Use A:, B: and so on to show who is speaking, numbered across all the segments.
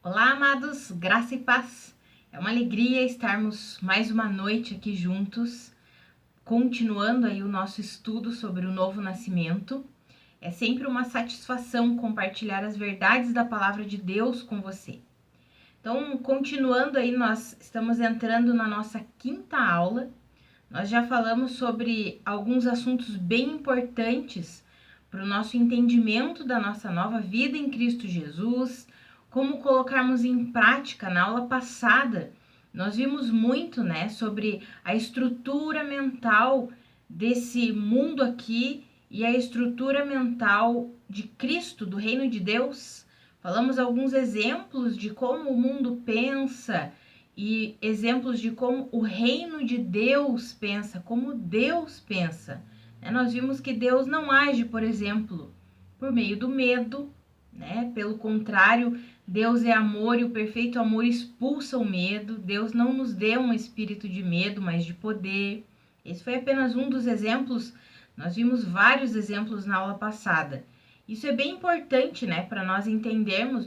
A: Olá, amados, graça e paz. É uma alegria estarmos mais uma noite aqui juntos, continuando aí o nosso estudo sobre o novo nascimento. É sempre uma satisfação compartilhar as verdades da palavra de Deus com você. Então, continuando aí, nós estamos entrando na nossa quinta aula. Nós já falamos sobre alguns assuntos bem importantes para o nosso entendimento da nossa nova vida em Cristo Jesus, como colocarmos em prática. Na aula passada, nós vimos muito, sobre a estrutura mental desse mundo aqui e a estrutura mental de Cristo, do reino de Deus. Falamos alguns exemplos de como o mundo pensa e exemplos de como o reino de Deus pensa, como Deus pensa. Nós vimos que Deus não age, por exemplo, por meio do medo, Pelo contrário, Deus é amor e o perfeito amor expulsa o medo. Deus não nos deu um espírito de medo, mas de poder. Esse foi apenas um dos exemplos. Nós vimos vários exemplos na aula passada. Isso é bem importante, para nós entendermos.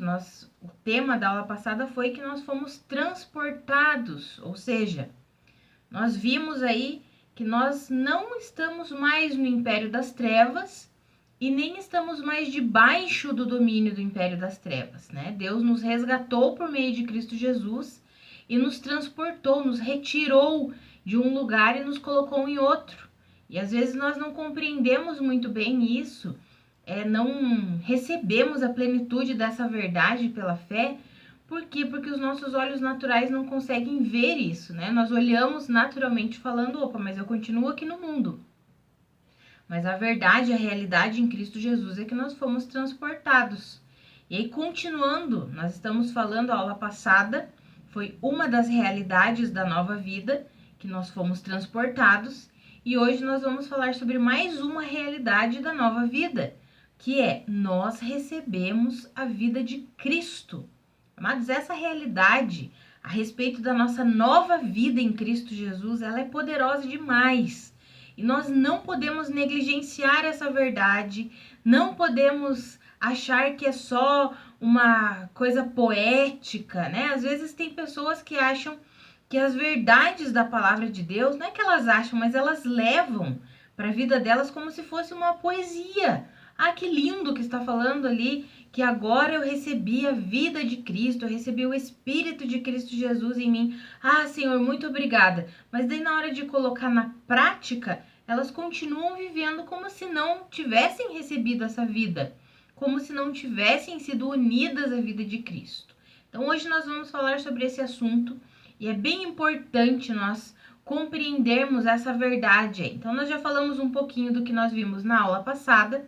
A: O tema da aula passada foi que nós fomos transportados, ou seja, nós vimos aí que nós não estamos mais no império das trevas e nem estamos mais debaixo do domínio do império das trevas, Deus nos resgatou por meio de Cristo Jesus e nos transportou, nos retirou de um lugar e nos colocou em outro. E às vezes nós não compreendemos muito bem isso, não recebemos a plenitude dessa verdade pela fé. Por quê? Porque os nossos olhos naturais não conseguem ver isso, Nós olhamos naturalmente falando, opa, mas eu continuo aqui no mundo. Mas a verdade, a realidade em Cristo Jesus é que nós fomos transportados. E aí, continuando, nós estamos falando, a aula passada foi uma das realidades da nova vida, que nós fomos transportados. E hoje nós vamos falar sobre mais uma realidade da nova vida, que é nós recebemos a vida de Cristo. Amados, essa realidade a respeito da nossa nova vida em Cristo Jesus, ela é poderosa demais. E nós não podemos negligenciar essa verdade, não podemos achar que é só uma coisa poética, Às vezes tem pessoas que acham que as verdades da palavra de Deus, não é que elas acham, mas elas levam para a vida delas como se fosse uma poesia. Ah, que lindo que está falando ali, que agora eu recebi a vida de Cristo, eu recebi o Espírito de Cristo Jesus em mim. Ah, Senhor, muito obrigada. Mas daí na hora de colocar na prática, elas continuam vivendo como se não tivessem recebido essa vida, como se não tivessem sido unidas à vida de Cristo. Então hoje nós vamos falar sobre esse assunto e é bem importante nós compreendermos essa verdade. Então nós já falamos um pouquinho do que nós vimos na aula passada.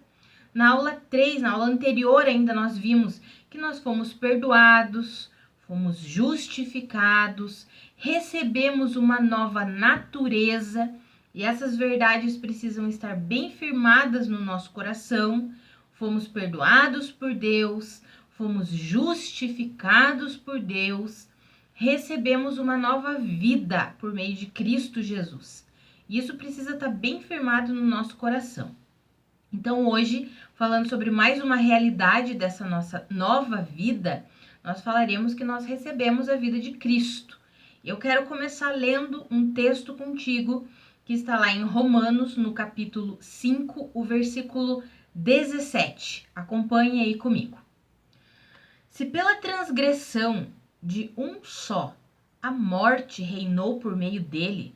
A: Na aula 3, na aula anterior ainda, nós vimos que nós fomos perdoados, fomos justificados, recebemos uma nova natureza e essas verdades precisam estar bem firmadas no nosso coração. Fomos perdoados por Deus, fomos justificados por Deus, recebemos uma nova vida por meio de Cristo Jesus. Isso precisa estar bem firmado no nosso coração. Então hoje, falando sobre mais uma realidade dessa nossa nova vida, nós falaremos que nós recebemos a vida de Cristo. Eu quero começar lendo um texto contigo que está lá em Romanos, no capítulo 5, o versículo 17. Acompanhe aí comigo. Se pela transgressão de um só a morte reinou por meio dele,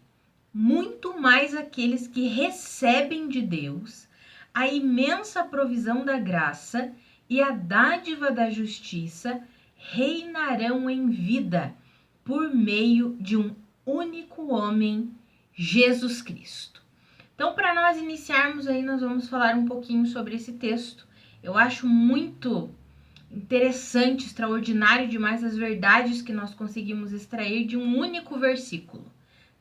A: muito mais aqueles que recebem de Deus a imensa provisão da graça e a dádiva da justiça reinarão em vida por meio de um único homem, Jesus Cristo. Então, para nós iniciarmos aí, nós vamos falar um pouquinho sobre esse texto. Eu acho muito interessante, extraordinário demais as verdades que nós conseguimos extrair de um único versículo.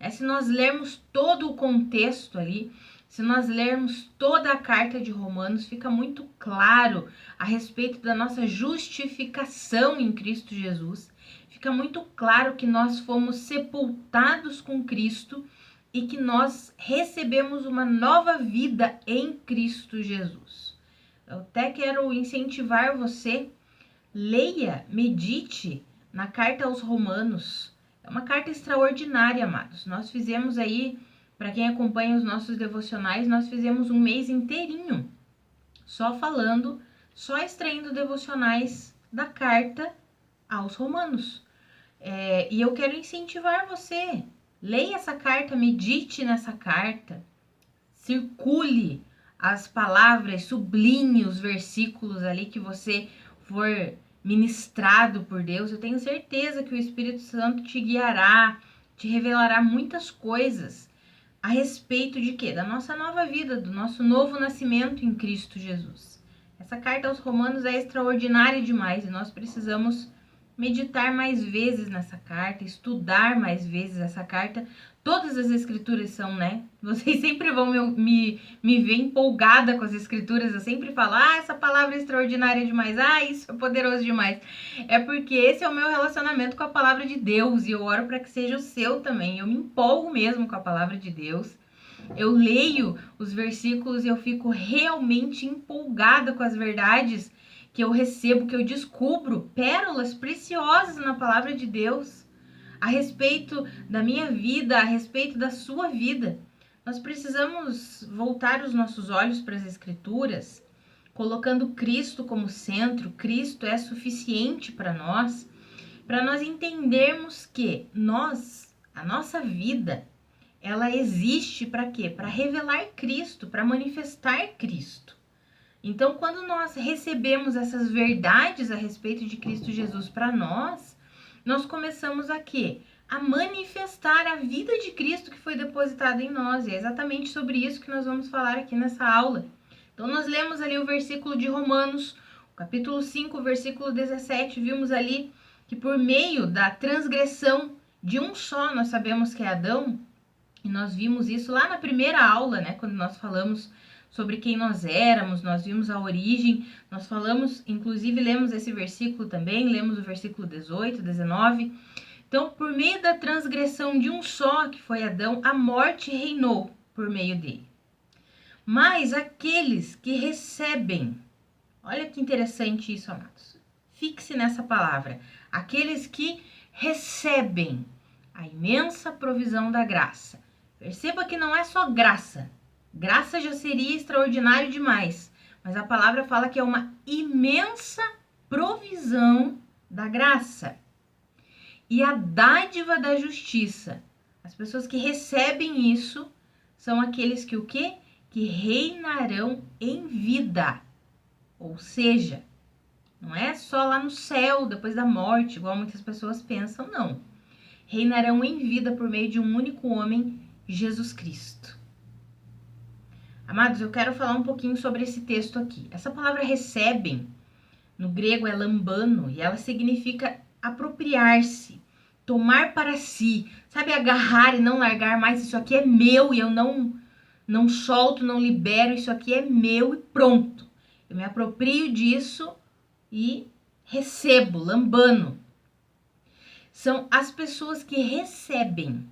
A: Se nós lermos todo o contexto ali, se nós lermos toda a carta de Romanos, fica muito claro a respeito da nossa justificação em Cristo Jesus. Fica muito claro que nós fomos sepultados com Cristo e que nós recebemos uma nova vida em Cristo Jesus. Eu até quero incentivar você leia, medite na carta aos Romanos. É uma carta extraordinária, amados. Nós fizemos aí, para quem acompanha os nossos devocionais, nós fizemos um mês inteirinho só falando, só extraindo devocionais da carta aos Romanos. E eu quero incentivar você. Leia essa carta, medite nessa carta, circule as palavras, sublinhe os versículos ali que você for ministrado por Deus. Eu tenho certeza que o Espírito Santo te guiará, te revelará muitas coisas a respeito de quê? Da nossa nova vida, do nosso novo nascimento em Cristo Jesus. Essa carta aos Romanos é extraordinária demais e nós precisamos meditar mais vezes nessa carta, estudar mais vezes essa carta. Todas as escrituras são, né? Vocês sempre vão me ver empolgada com as escrituras. Eu sempre falo, essa palavra é extraordinária demais. Isso é poderoso demais. É porque esse é o meu relacionamento com a palavra de Deus. E eu oro para que seja o seu também. Eu me empolgo mesmo com a palavra de Deus. Eu leio os versículos e eu fico realmente empolgada com as verdades que eu recebo, que eu descubro, pérolas preciosas na palavra de Deus, a respeito da minha vida, a respeito da sua vida. Nós precisamos voltar os nossos olhos para as Escrituras, colocando Cristo como centro. Cristo é suficiente para nós entendermos que a nossa vida, ela existe para quê? Para revelar Cristo, para manifestar Cristo. Então, quando nós recebemos essas verdades a respeito de Cristo Jesus para nós começamos a quê? A manifestar a vida de Cristo que foi depositada em nós. E é exatamente sobre isso que nós vamos falar aqui nessa aula. Então, nós lemos ali o versículo de Romanos, capítulo 5, versículo 17, vimos ali que por meio da transgressão de um só, nós sabemos que é Adão, e nós vimos isso lá na primeira aula, né, quando nós falamos sobre quem nós éramos, nós vimos a origem, nós falamos, inclusive lemos esse versículo também, lemos o versículo 18, 19. Então, por meio da transgressão de um só, que foi Adão, a morte reinou por meio dele. Mas aqueles que recebem, olha que interessante isso, amados, fixe nessa palavra, aqueles que recebem a imensa provisão da graça. Perceba que não é só graça. Graça já seria extraordinário demais, mas a palavra fala que é uma imensa provisão da graça. E a dádiva da justiça. As pessoas que recebem isso são aqueles que o quê? Que reinarão em vida. Ou seja, não é só lá no céu, depois da morte, igual muitas pessoas pensam, não. Reinarão em vida por meio de um único homem, Jesus Cristo. Amados, eu quero falar um pouquinho sobre esse texto aqui. Essa palavra recebem, no grego é lambano, e ela significa apropriar-se, tomar para si, sabe, agarrar e não largar mais. Isso aqui é meu e eu não solto, não libero, isso aqui é meu e pronto. Eu me aproprio disso e recebo, lambano. São as pessoas que recebem,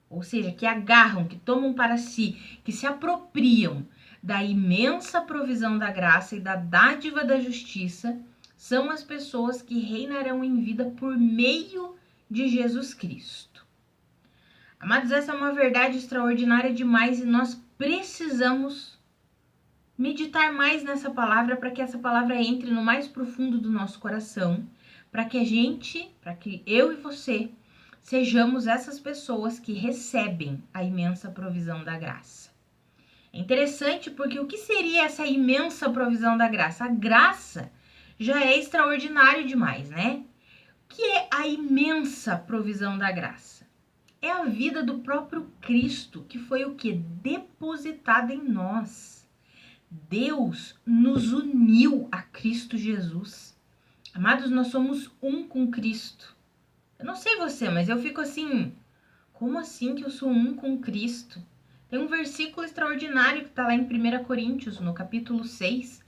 A: ou seja, que agarram, que tomam para si, que se apropriam da imensa provisão da graça e da dádiva da justiça, são as pessoas que reinarão em vida por meio de Jesus Cristo. Amados, essa é uma verdade extraordinária demais e nós precisamos meditar mais nessa palavra para que essa palavra entre no mais profundo do nosso coração, para que eu e você sejamos essas pessoas que recebem a imensa provisão da graça. É interessante porque o que seria essa imensa provisão da graça? A graça já é extraordinário demais, né? O que é a imensa provisão da graça? É a vida do próprio Cristo, que foi o que? Depositada em nós. Deus nos uniu a Cristo Jesus. Amados, nós somos um com Cristo. Eu não sei você, mas eu fico assim, como assim que eu sou um com Cristo? Tem um versículo extraordinário que está lá em 1 Coríntios, no capítulo 6,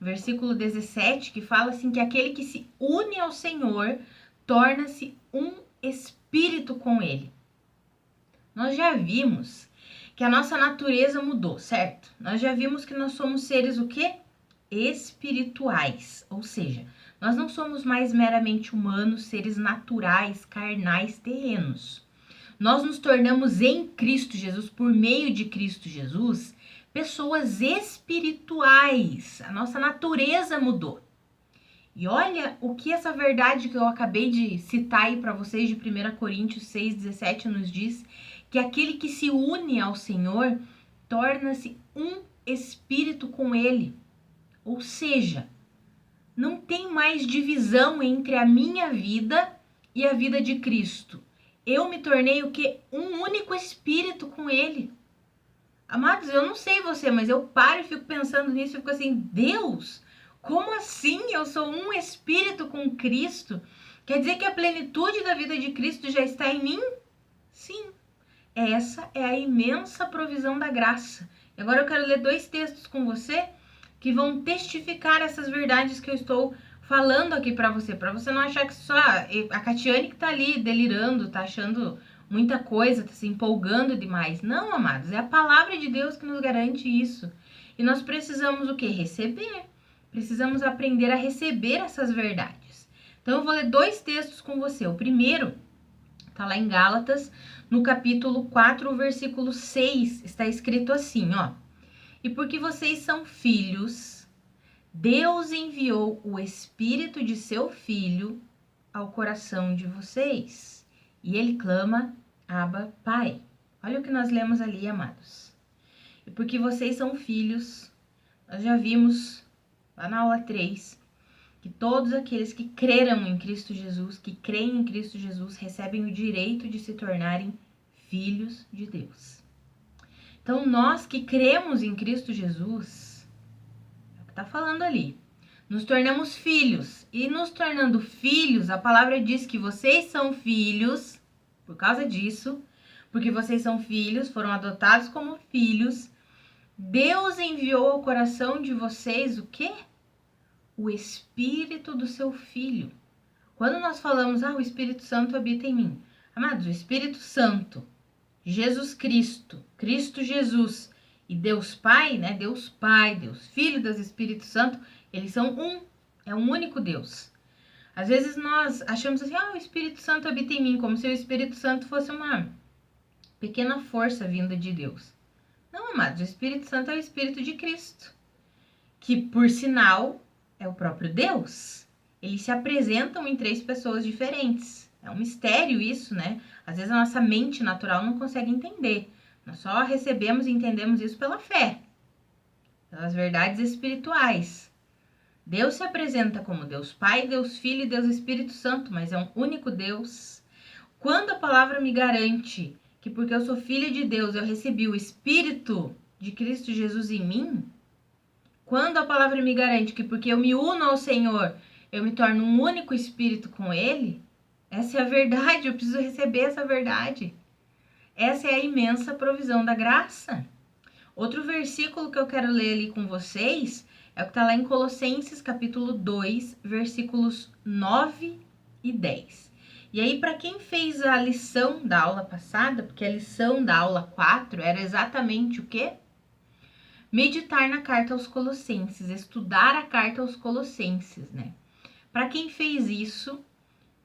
A: versículo 17, que fala assim que aquele que se une ao Senhor torna-se um espírito com ele. Nós já vimos que a nossa natureza mudou, certo? Nós já vimos que nós somos seres o quê? Espirituais, ou seja, Nós não somos mais meramente humanos, seres naturais, carnais, terrenos. Nós nos tornamos em Cristo Jesus, por meio de Cristo Jesus, pessoas espirituais. A nossa natureza mudou. E olha o que essa verdade que eu acabei de citar aí para vocês de 1 Coríntios 6,17 nos diz, que aquele que se une ao Senhor torna-se um espírito com Ele. Ou seja, não tem mais divisão entre a minha vida e a vida de Cristo. Eu me tornei o quê? Um único espírito com Ele. Amados, eu não sei você, mas eu paro e fico pensando nisso e fico assim, Deus, como assim eu sou um espírito com Cristo? Quer dizer que a plenitude da vida de Cristo já está em mim? Sim, essa é a imensa provisão da graça. E agora eu quero ler 2 textos com você que vão testificar essas verdades que eu estou falando aqui para você não achar que só a Catiane que tá ali delirando, tá achando muita coisa, tá se empolgando demais. Não, amados, é a palavra de Deus que nos garante isso. E nós precisamos o quê? Receber. Precisamos aprender a receber essas verdades. Então eu vou ler 2 textos com você. O primeiro tá lá em Gálatas, no capítulo 4, versículo 6, está escrito assim, ó: "E porque vocês são filhos, Deus enviou o Espírito de seu Filho ao coração de vocês. E ele clama, Abba, Pai." Olha o que nós lemos ali, amados. E porque vocês são filhos, nós já vimos lá na aula 3, que todos aqueles que creram em Cristo Jesus, que creem em Cristo Jesus, recebem o direito de se tornarem filhos de Deus. Então, nós que cremos em Cristo Jesus, é o que está falando ali, nos tornamos filhos. E nos tornando filhos, a palavra diz que vocês são filhos, por causa disso, porque vocês são filhos, foram adotados como filhos, Deus enviou ao coração de vocês o quê? O Espírito do seu Filho. Quando nós falamos, o Espírito Santo habita em mim. Amados, o Espírito Santo, Jesus Cristo, Cristo Jesus e Deus Pai, né? Deus Pai, Deus Filho, Deus Espírito Santo, eles são um, é um único Deus. Às vezes nós achamos assim, o Espírito Santo habita em mim, como se o Espírito Santo fosse uma pequena força vinda de Deus. Não, amados, o Espírito Santo é o Espírito de Cristo, que, por sinal, é o próprio Deus. Eles se apresentam em 3 pessoas diferentes. É um mistério isso, né? Às vezes a nossa mente natural não consegue entender. Nós só recebemos e entendemos isso pela fé, pelas verdades espirituais. Deus se apresenta como Deus Pai, Deus Filho e Deus Espírito Santo, mas é um único Deus. Quando a palavra me garante que porque eu sou filha de Deus, eu recebi o Espírito de Cristo Jesus em mim, quando a palavra me garante que porque eu me uno ao Senhor, eu me torno um único Espírito com Ele, essa é a verdade, eu preciso receber essa verdade. Essa é a imensa provisão da graça. Outro versículo que eu quero ler ali com vocês é o que está lá em Colossenses, capítulo 2, versículos 9 e 10. E aí, para quem fez a lição da aula passada, porque a lição da aula 4 era exatamente o quê? Meditar na carta aos Colossenses, estudar a carta aos Colossenses, né? Para quem fez isso,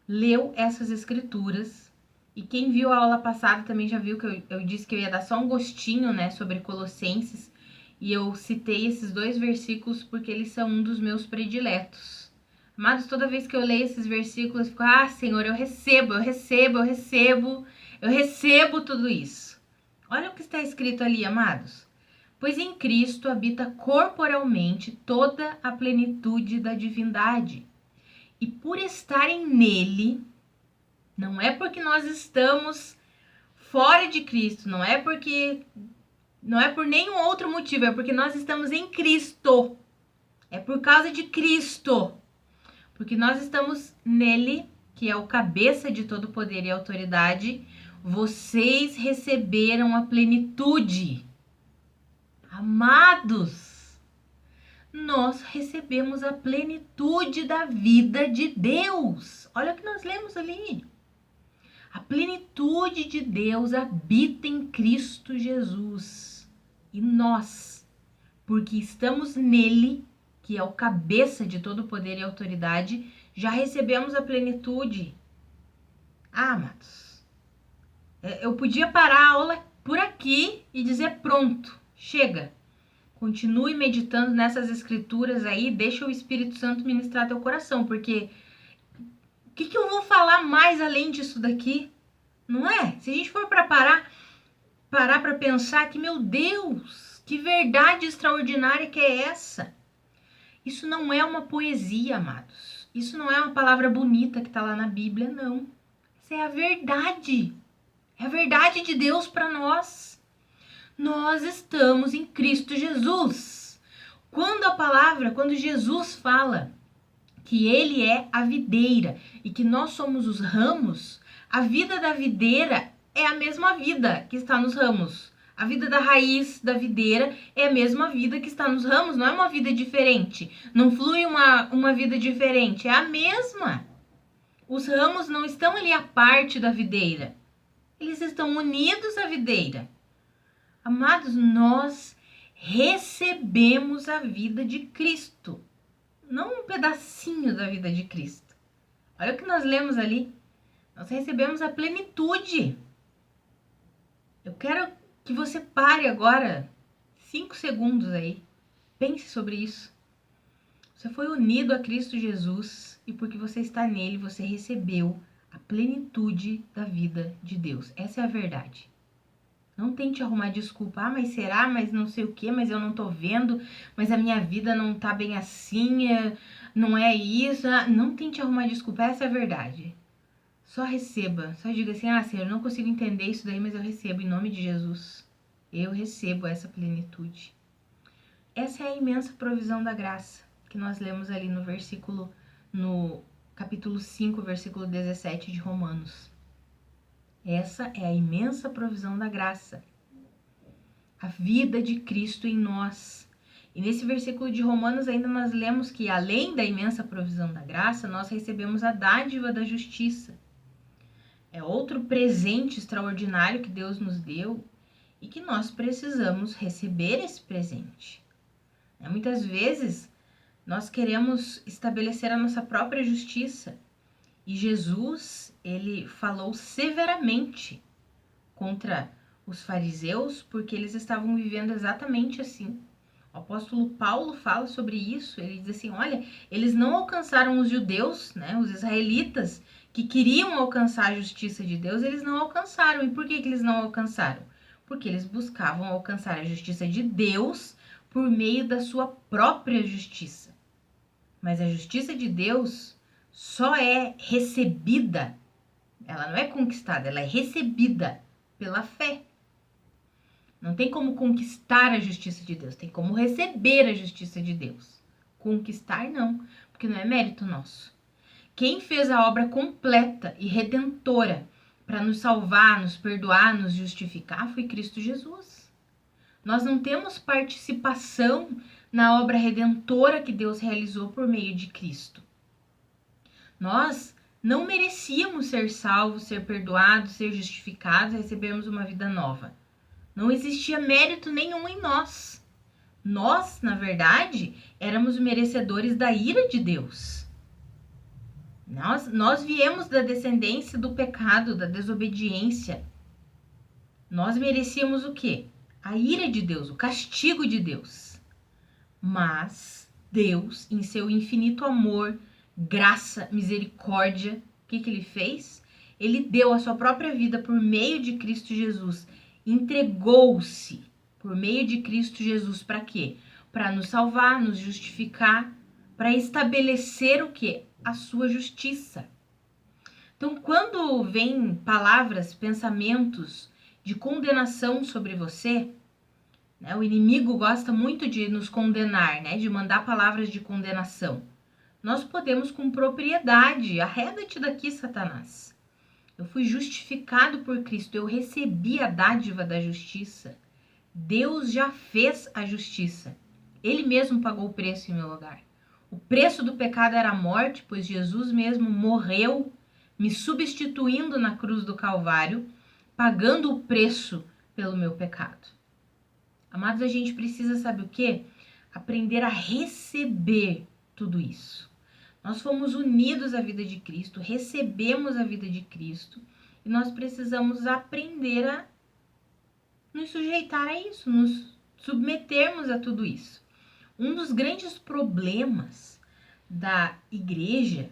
A: leu essas escrituras, e quem viu a aula passada também já viu que eu disse que eu ia dar só um gostinho, né, sobre Colossenses, e eu citei esses 2 versículos porque eles são um dos meus prediletos. Amados, toda vez que eu leio esses versículos, eu fico, Senhor, eu recebo tudo isso. Olha o que está escrito ali, amados. Pois em Cristo habita corporalmente toda a plenitude da divindade. E por estarem nele, não é porque nós estamos fora de Cristo, não é por nenhum outro motivo, é porque nós estamos em Cristo. É por causa de Cristo. Porque nós estamos nele, que é o cabeça de todo poder e autoridade, vocês receberam a plenitude. Amados, nós recebemos a plenitude da vida de Deus. Olha o que nós lemos ali. A plenitude de Deus habita em Cristo Jesus. E nós, porque estamos nele, que é o cabeça de todo poder e autoridade, já recebemos a plenitude. Ah, amados, eu podia parar a aula por aqui e dizer pronto, chega. Continue meditando nessas escrituras aí, deixa o Espírito Santo ministrar teu coração, porque o que eu vou falar mais além disso daqui? Não é? Se a gente for para parar para pensar que, meu Deus, que verdade extraordinária que é essa? Isso não é uma poesia, amados. Isso não é uma palavra bonita que está lá na Bíblia, não. Isso é a verdade. É a verdade de Deus para nós. Nós estamos em Cristo Jesus. Quando Jesus fala que ele é a videira e que nós somos os ramos, a vida da videira é a mesma vida que está nos ramos. A vida da raiz da videira é a mesma vida que está nos ramos, não é uma vida diferente. Não flui uma vida diferente, é a mesma. Os ramos não estão ali à parte da videira. Eles estão unidos à videira. Amados, nós recebemos a vida de Cristo. Não um pedacinho da vida de Cristo. Olha o que nós lemos ali. Nós recebemos a plenitude. Eu quero que você pare agora 5 segundos aí. Pense sobre isso. Você foi unido a Cristo Jesus e porque você está nele, você recebeu a plenitude da vida de Deus. Essa é a verdade. Não tente arrumar desculpa. Ah, mas será? Mas não sei o que, mas eu não tô vendo, mas a minha vida não tá bem assim, não é isso. Não tente arrumar desculpa, essa é a verdade. Só receba, só diga assim, Senhor, eu não consigo entender isso daí, mas eu recebo em nome de Jesus. Eu recebo essa plenitude. Essa é a imensa provisão da graça que nós lemos ali no capítulo 5, versículo 17 de Romanos. Essa é a imensa provisão da graça. A vida de Cristo em nós. E nesse versículo de Romanos ainda nós lemos que além da imensa provisão da graça, nós recebemos a dádiva da justiça. É outro presente extraordinário que Deus nos deu e que nós precisamos receber esse presente. Muitas vezes nós queremos estabelecer a nossa própria justiça e Jesus, ele falou severamente contra os fariseus porque eles estavam vivendo exatamente assim. O apóstolo Paulo fala sobre isso, ele diz assim, olha, eles não alcançaram os judeus, os israelitas, que queriam alcançar a justiça de Deus, eles não alcançaram. E por que eles não alcançaram? Porque eles buscavam alcançar a justiça de Deus por meio da sua própria justiça. Mas a justiça de Deus só é recebida, ela não é conquistada, ela é recebida pela fé. Não tem como conquistar a justiça de Deus, tem como receber a justiça de Deus. Conquistar não, porque não é mérito nosso. Quem fez a obra completa e redentora para nos salvar, nos perdoar, nos justificar foi Cristo Jesus. Nós não temos participação na obra redentora que Deus realizou por meio de Cristo. Nós não merecíamos ser salvos, ser perdoados, ser justificados, recebermos uma vida nova. Não existia mérito nenhum em nós. Nós, na verdade, éramos merecedores da ira de Deus. Nós viemos da descendência do pecado, da desobediência. Nós merecíamos o quê? A ira de Deus, o castigo de Deus. Mas Deus, em seu infinito amor, graça, misericórdia, o que ele fez? Ele deu a sua própria vida por meio de Cristo Jesus. Entregou-se por meio de Cristo Jesus para quê? Para nos salvar, nos justificar, para estabelecer o quê? A sua justiça. Então, quando vem palavras, pensamentos de condenação sobre você, o inimigo gosta muito de nos condenar, de mandar palavras de condenação. Nós podemos com propriedade, arreda-te daqui, Satanás. Eu fui justificado por Cristo, eu recebi a dádiva da justiça. Deus já fez a justiça. Ele mesmo pagou o preço em meu lugar. O preço do pecado era a morte, pois Jesus mesmo morreu, me substituindo na cruz do Calvário, pagando o preço pelo meu pecado. Amados, a gente precisa, sabe o quê? aprender a receber tudo isso. Nós fomos unidos à vida de Cristo, recebemos a vida de Cristo e nós precisamos aprender a nos sujeitar a isso, nos submetermos a tudo isso. Um dos grandes problemas da igreja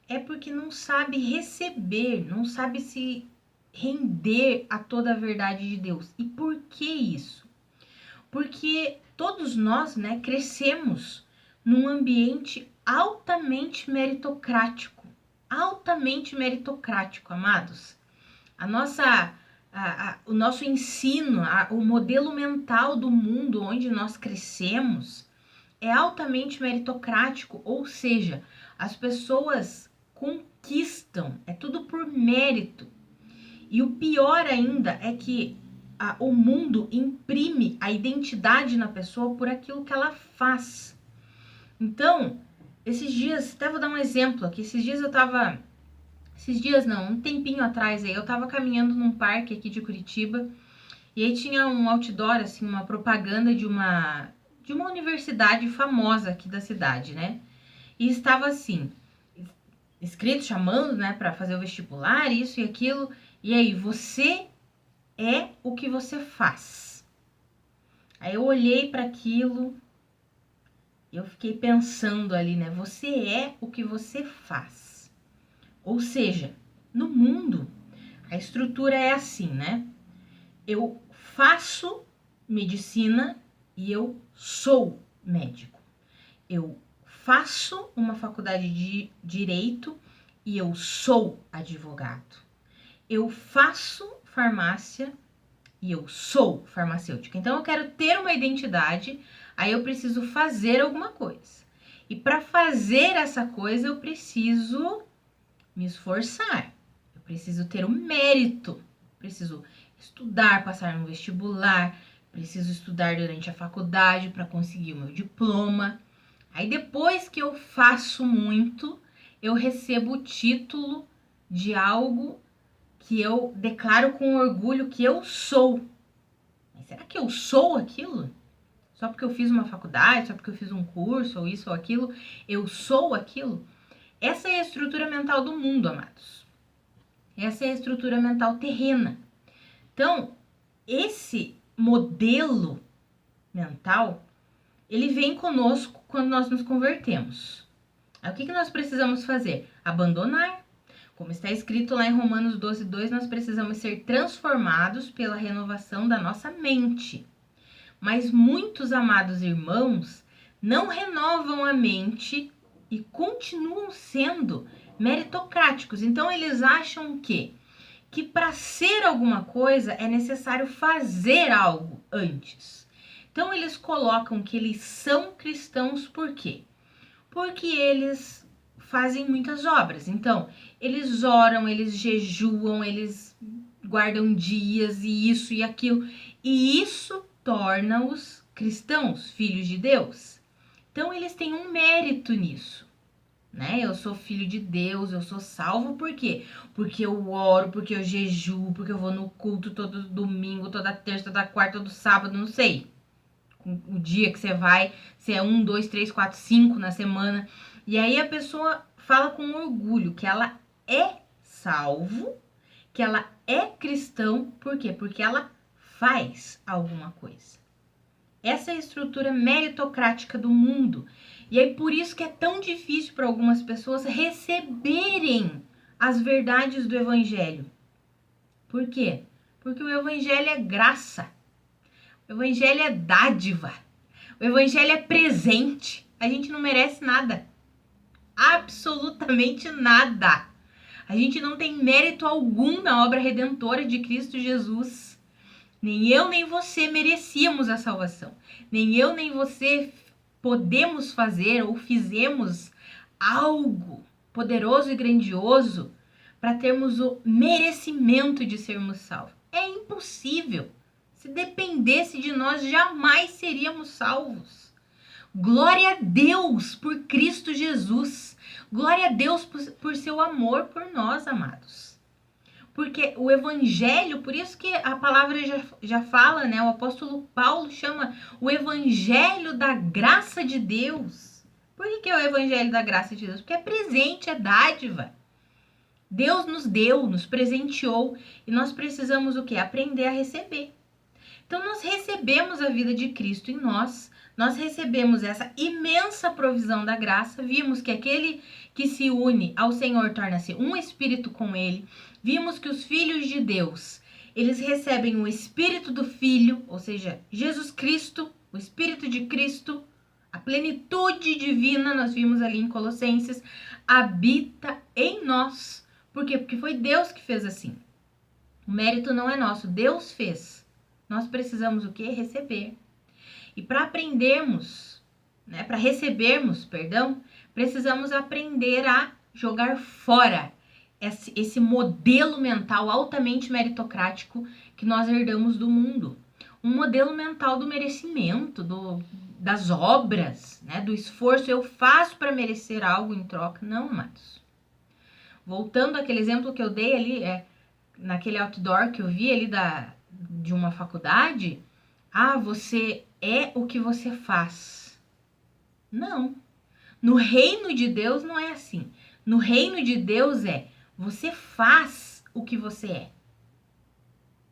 A: é porque não sabe receber, não sabe se render a toda a verdade de Deus. E por que isso? Porque todos nós, crescemos num ambiente altamente meritocrático, amados. O nosso ensino, o modelo mental do mundo onde nós crescemos é altamente meritocrático, ou seja, as pessoas conquistam, é tudo por mérito. E o pior ainda é que o mundo imprime a identidade na pessoa por aquilo que ela faz. Então, esses dias, até vou dar um exemplo aqui, um tempinho atrás aí, eu tava caminhando num parque aqui de Curitiba, e aí tinha um outdoor, assim, uma propaganda de uma universidade famosa aqui da cidade, né? E estava assim, escrito, chamando, para fazer o vestibular, isso e aquilo, e aí, você é o que você faz. Aí eu olhei para aquilo, eu fiquei pensando ali, você é o que você faz. Ou seja, no mundo, a estrutura é assim, eu faço medicina e eu sou médico. Eu faço uma faculdade de direito e eu sou advogado. Eu faço farmácia e eu sou farmacêutica. Então, eu quero ter uma identidade, aí eu preciso fazer alguma coisa. E para fazer essa coisa, eu preciso me esforçar. Eu preciso ter o mérito. Preciso estudar, passar no vestibular, preciso estudar durante a faculdade para conseguir o meu diploma. Aí, depois que eu faço muito, eu recebo o título de algo que eu declaro com orgulho que eu sou. Mas será que eu sou aquilo? Só porque eu fiz uma faculdade, só porque eu fiz um curso, ou isso ou aquilo, eu sou aquilo? Essa é a estrutura mental do mundo, amados. Essa é a estrutura mental terrena. Então, esse modelo mental, ele vem conosco quando nós nos convertemos. Aí, o que nós precisamos fazer? Abandonar. Como está escrito lá em Romanos 12:2, nós precisamos ser transformados pela renovação da nossa mente. Mas muitos amados irmãos não renovam a mente e continuam sendo meritocráticos. Então, eles acham que para ser alguma coisa é necessário fazer algo antes. Então, eles colocam que eles são cristãos por quê? Porque eles fazem muitas obras. Então, eles oram, eles jejuam, eles guardam dias e isso e aquilo. E isso torna-os cristãos, filhos de Deus. Então, eles têm um mérito nisso. Eu sou filho de Deus, eu sou salvo, por quê? Porque eu oro, porque eu jejuo, porque eu vou no culto todo domingo, toda terça, toda quarta, todo sábado, não sei. O dia que você vai, se é 1, 2, 3, 4, 5 na semana. E aí a pessoa fala com orgulho que ela é salvo, que ela é cristão, por quê? Porque ela faz alguma coisa. Essa é a estrutura meritocrática do mundo. E aí por isso que é tão difícil para algumas pessoas receberem as verdades do evangelho. Por quê? Porque o evangelho é graça. O evangelho é dádiva. O evangelho é presente. A gente não merece nada. Absolutamente nada. A gente não tem mérito algum na obra redentora de Cristo Jesus. Nem eu, nem você merecíamos a salvação. Nem eu, nem você podemos fazer ou fizemos algo poderoso e grandioso para termos o merecimento de sermos salvos. É impossível. Se dependesse de nós, jamais seríamos salvos. Glória a Deus por Cristo Jesus. Glória a Deus por seu amor por nós, amados. Porque o evangelho, por isso que a palavra já fala, né? O apóstolo Paulo chama o evangelho da graça de Deus. Por que é o evangelho da graça de Deus? Porque é presente, é dádiva. Deus nos deu, nos presenteou e nós precisamos o quê? Aprender a receber. Então nós recebemos a vida de Cristo em nós recebemos essa imensa provisão da graça, vimos que aquele que se une ao Senhor torna-se um espírito com ele, vimos que os filhos de Deus, eles recebem o espírito do Filho, ou seja, Jesus Cristo, o espírito de Cristo, a plenitude divina, nós vimos ali em Colossenses, habita em nós. Por quê? Porque foi Deus que fez assim. O mérito não é nosso, Deus fez. Nós precisamos o quê? Receber. E para aprendermos, né, para recebermos, perdão, precisamos aprender a jogar fora esse modelo mental altamente meritocrático que nós herdamos do mundo. Um modelo mental do merecimento, das obras, né, do esforço. Eu faço para merecer algo em troca. Não, amados. Voltando àquele exemplo que eu dei ali, naquele outdoor que eu vi ali de uma faculdade, você é o que você faz. Não. No reino de Deus não é assim. No reino de Deus você faz o que você é.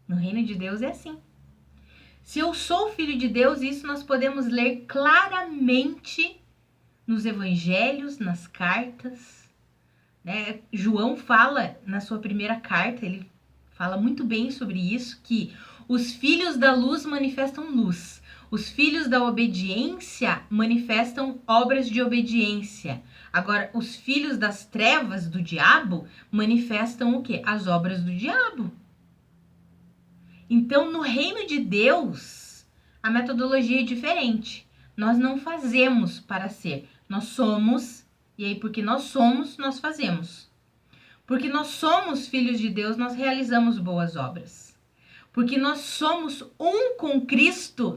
A: No reino de Deus é assim. Se eu sou filho de Deus, isso nós podemos ler claramente nos evangelhos, nas cartas. Né? João fala na sua primeira carta, ele fala muito bem sobre isso, que os filhos da luz manifestam luz. Os filhos da obediência manifestam obras de obediência. Agora, os filhos das trevas do diabo manifestam o quê? As obras do diabo. Então, no reino de Deus, a metodologia é diferente. Nós não fazemos para ser. Nós somos, e aí porque nós somos, nós fazemos. Porque nós somos filhos de Deus, nós realizamos boas obras. Porque nós somos um com Cristo,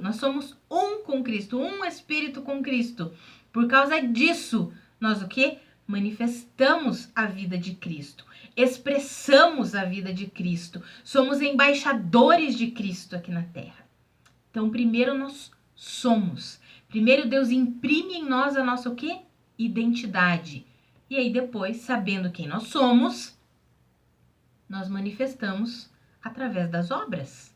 A: um Espírito com Cristo. Por causa disso, nós o quê? Manifestamos a vida de Cristo, expressamos a vida de Cristo, somos embaixadores de Cristo aqui na Terra. Então, primeiro nós somos. Primeiro Deus imprime em nós a nossa o quê? Identidade. E aí depois, sabendo quem nós somos, nós manifestamos através das obras.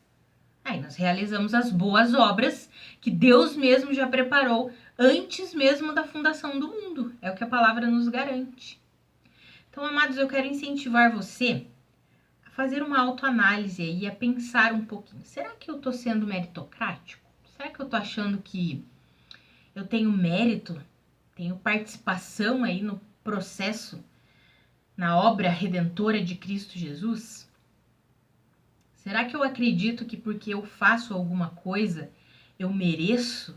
A: Aí nós realizamos as boas obras que Deus mesmo já preparou antes mesmo da fundação do mundo. É o que a palavra nos garante. Então, amados, eu quero incentivar você a fazer uma autoanálise aí, a pensar um pouquinho. Será que eu estou sendo meritocrático? Será que eu estou achando que eu tenho mérito, tenho participação aí no processo, na obra redentora de Cristo Jesus? Será que eu acredito que porque eu faço alguma coisa, eu mereço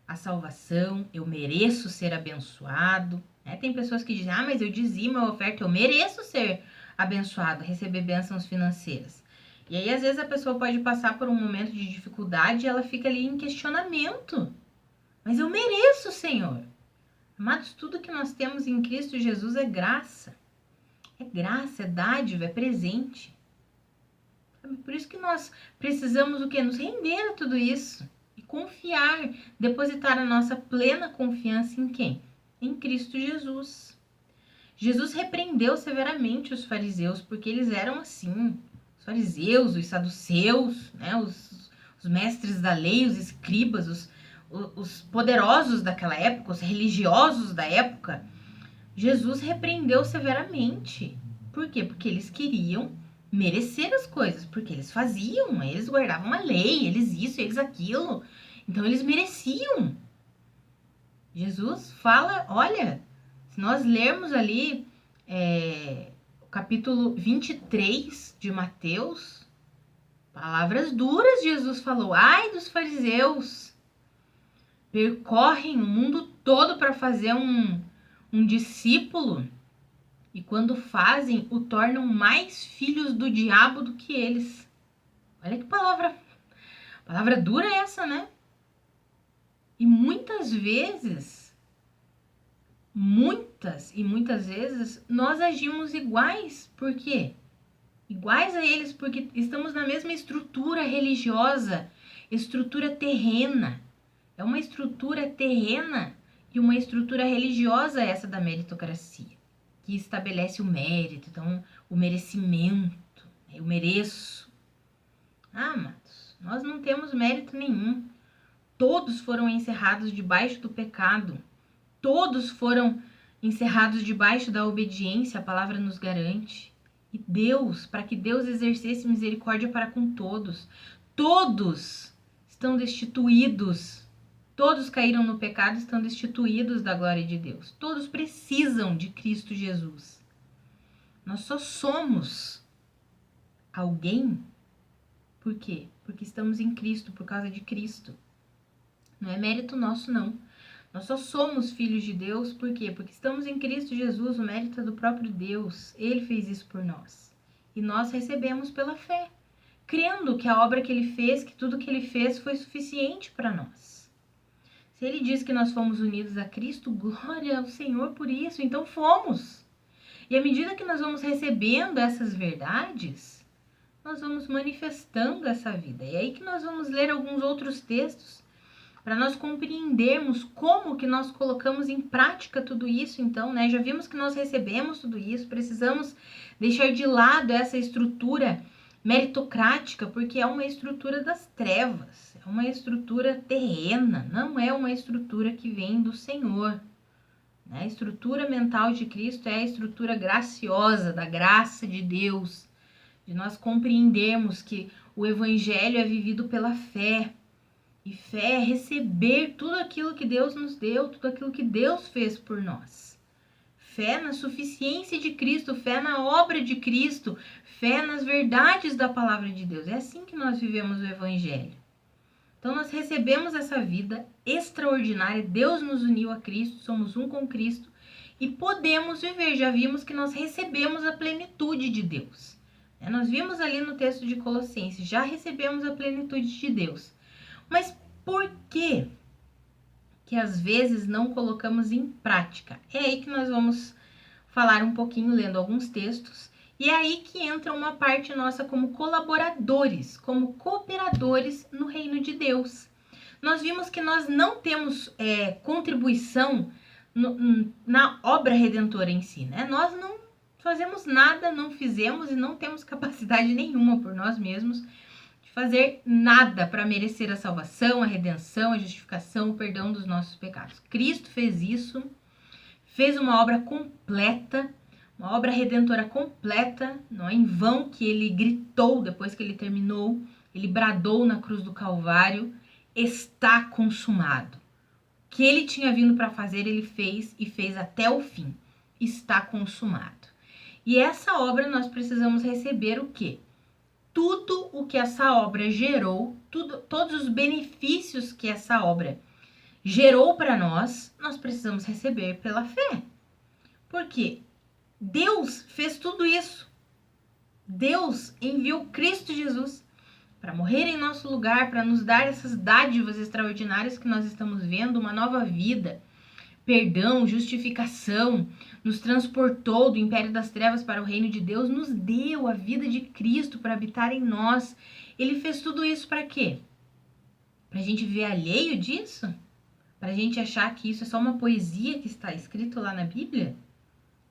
A: a salvação, eu mereço ser abençoado? Tem pessoas que dizem, mas eu dizimo a oferta, eu mereço ser abençoado, receber bênçãos financeiras. E aí, às vezes, a pessoa pode passar por um momento de dificuldade e ela fica ali em questionamento. Mas eu mereço, Senhor. Amados, tudo que nós temos em Cristo Jesus é graça. É graça, é dádiva, é presente. Por isso que nós precisamos o quê? Nos render a tudo isso. E confiar, depositar a nossa plena confiança em quem? Em Cristo Jesus. Jesus repreendeu severamente os fariseus, porque eles eram assim. Os fariseus, os saduceus, né? Os mestres da lei, os escribas, os poderosos daquela época, os religiosos da época. Jesus repreendeu severamente. Por quê? Porque eles queriam merecer as coisas, porque eles faziam, eles guardavam a lei, eles isso, eles aquilo, então eles mereciam. Jesus fala, olha, se nós lermos ali o capítulo 23 de Mateus, palavras duras Jesus falou, ai dos fariseus, percorrem o mundo todo para fazer um discípulo, e quando fazem, o tornam mais filhos do diabo do que eles. Olha que palavra dura essa, né? E muitas vezes, nós agimos iguais. Por quê? iguais a eles, porque estamos na mesma estrutura religiosa, estrutura terrena. É uma estrutura terrena e uma estrutura religiosa essa da meritocracia, que estabelece o mérito, então o merecimento. Eu mereço. Ah, amados, nós não temos mérito nenhum. Todos foram encerrados debaixo do pecado. Todos foram encerrados debaixo da obediência, a palavra nos garante. E Deus, para que Deus exercesse misericórdia para com todos, todos estão destituídos. Todos caíram no pecado, estão destituídos da glória de Deus. Todos precisam de Cristo Jesus. Nós só somos alguém. Por quê? Porque estamos em Cristo, por causa de Cristo. Não é mérito nosso, não. Nós só somos filhos de Deus, por quê? Porque estamos em Cristo Jesus, o mérito é do próprio Deus. Ele fez isso por nós. E nós recebemos pela fé, crendo que a obra que ele fez, que tudo que ele fez foi suficiente para nós. Se ele diz que nós fomos unidos a Cristo, glória ao Senhor por isso, então fomos. E à medida que nós vamos recebendo essas verdades, nós vamos manifestando essa vida. E aí que nós vamos ler alguns outros textos para nós compreendermos como que nós colocamos em prática tudo isso, então, né? Já vimos que nós recebemos tudo isso, precisamos deixar de lado essa estrutura meritocrática, porque é uma estrutura das trevas, é uma estrutura terrena, não é uma estrutura que vem do Senhor. Né? A estrutura mental de Cristo é a estrutura graciosa, da graça de Deus, de nós compreendermos que o Evangelho é vivido pela fé. E fé é receber tudo aquilo que Deus nos deu, tudo aquilo que Deus fez por nós. Fé na suficiência de Cristo, fé na obra de Cristo, fé nas verdades da palavra de Deus. É assim que nós vivemos o Evangelho. Então nós recebemos essa vida extraordinária, Deus nos uniu a Cristo, somos um com Cristo e podemos viver. Já vimos que nós recebemos a plenitude de Deus. Nós vimos ali no texto de Colossenses, já recebemos a plenitude de Deus. Mas por que que às vezes não colocamos em prática? É aí que nós vamos falar um pouquinho, lendo alguns textos, e é aí que entra uma parte nossa como colaboradores, como cooperadores no reino de Deus. Nós vimos que nós não temos contribuição na obra redentora em si, né? Nós não fazemos nada, não fizemos e não temos capacidade nenhuma por nós mesmos fazer nada para merecer a salvação, a redenção, a justificação, o perdão dos nossos pecados. Cristo fez isso, fez uma obra completa, uma obra redentora completa, não é em vão que ele gritou depois que ele terminou, ele bradou na cruz do Calvário, está consumado. O que ele tinha vindo para fazer, ele fez e fez até o fim. Está consumado. E essa obra nós precisamos receber o quê? Tudo o que essa obra gerou, todos os benefícios que essa obra gerou para nós, nós precisamos receber pela fé. Porque Deus fez tudo isso. Deus enviou Cristo Jesus para morrer em nosso lugar, para nos dar essas dádivas extraordinárias que nós estamos vendo, uma nova vida, perdão, justificação, nos transportou do império das trevas para o reino de Deus, nos deu a vida de Cristo para habitar em nós. Ele fez tudo isso para quê? Para a gente viver alheio disso? Para a gente achar que isso é só uma poesia que está escrito lá na Bíblia?